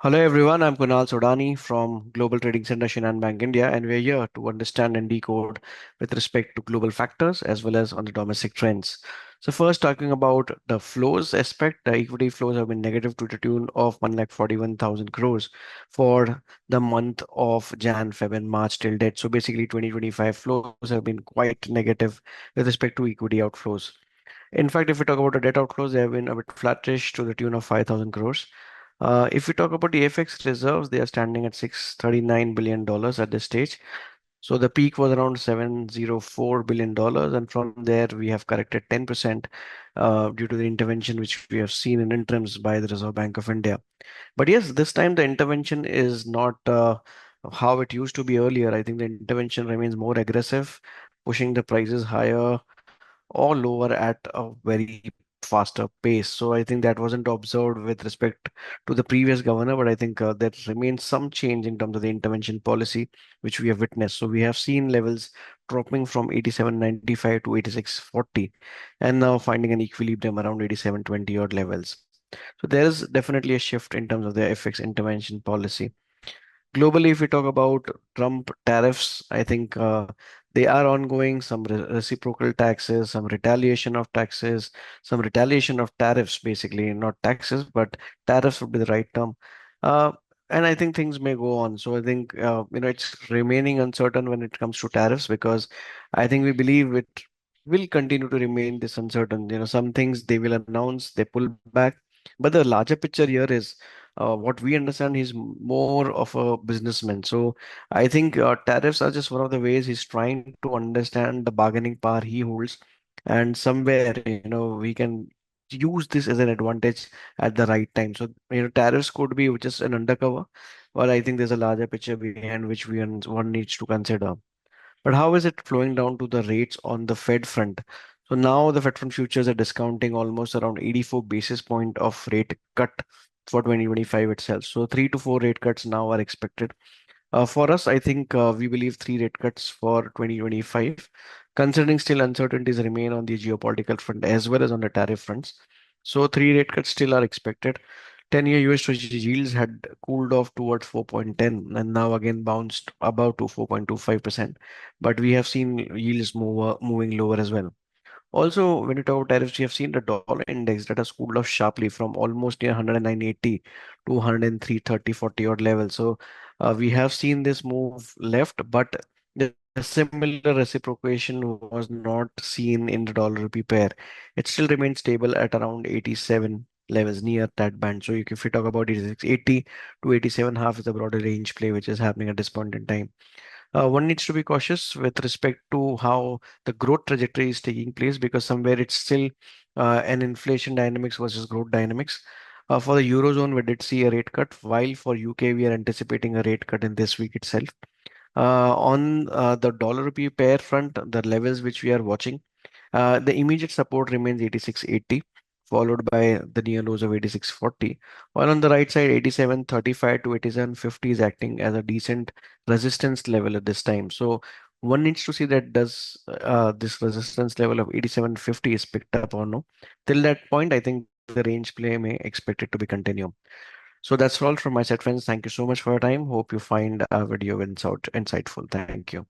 Hello everyone, I'm Kunal Sodhani from Global Trading Center Shinhan Bank India, and we're here to understand and decode with respect to global factors as well as on the domestic trends. So first talking about the flows aspect, the equity flows have been negative to the tune of 1,41,000 crores for the month of Jan, Feb and March till date. So basically 2025 flows have been quite negative with respect to equity outflows. In fact, if we talk about the debt outflows, they have been a bit flattish to the tune of 5,000 crores. If we talk about the FX reserves, they are standing at $639 billion at this stage. So the peak was around $704 billion, and from there we have corrected 10% due to the intervention which we have seen in interims by the Reserve Bank of India. But yes, this time the intervention is not how it used to be earlier. I think the intervention remains more aggressive, pushing the prices higher or lower at a very faster pace. So I think that wasn't observed with respect to the previous governor, but I think there remains some change in terms of the intervention policy which we have witnessed. So we have seen levels dropping from 87.95 to 86.40 and now finding an equilibrium around 87.20 odd levels. So there is definitely a shift in terms of the FX intervention policy. Globally, if we talk about Trump tariffs, I think they are ongoing. Some reciprocal taxes, some retaliation of taxes, some retaliation of tariffs, basically, not taxes, but tariffs would be the right term. Uh, and I think things may go on. So I think it's remaining uncertain when it comes to tariffs because I think we believe it will continue to remain this uncertain. Some things they will announce, they pull back, but the larger picture here is what we understand, he's more of a businessman. So I think tariffs are just one of the ways he's trying to understand the bargaining power he holds. And somewhere, we can use this as an advantage at the right time. So, tariffs could be just an undercover, but I think there's a larger picture behind which one needs to consider. But how is it flowing down to the rates on the Fed front? So now the Fed fund futures are discounting almost around 84 basis point of rate cut for 2025 itself. So 3 to 4 rate cuts now are expected. For us, I think we believe 3 rate cuts for 2025, considering still uncertainties remain on the geopolitical front as well as on the tariff fronts. So 3 rate cuts still are expected. 10-year US Treasury yields had cooled off towards 4.10 and now again bounced above to 4.25%. But we have seen yields moving lower as well. Also, when you talk about tariffs, you have seen the dollar index that has cooled off sharply from almost near 109.80 to 103.30, 40 odd level. So we have seen this move left, but the similar reciprocation was not seen in the dollar rupee pair. It still remains stable at around 87 levels near that band. So if you talk about 86.80 to 87 half is the broader range play which is happening at this point in time. One needs to be cautious with respect to how the growth trajectory is taking place because somewhere it's still an inflation dynamics versus growth dynamics. For the Eurozone, we did see a rate cut, while for UK, we are anticipating a rate cut in this week itself. On the dollar rupee pair front, the levels which we are watching, the immediate support remains 86.80, followed by the near lows of 86.40. While on the right side, 87.35 to 87.50 is acting as a decent resistance level at this time. So one needs to see that does this resistance level of 87.50 is picked up or no. Till that point, I think the range play may expect it to be continue. So that's all from my side, friends. Thank you so much for your time. Hope you find our video insightful. Thank you.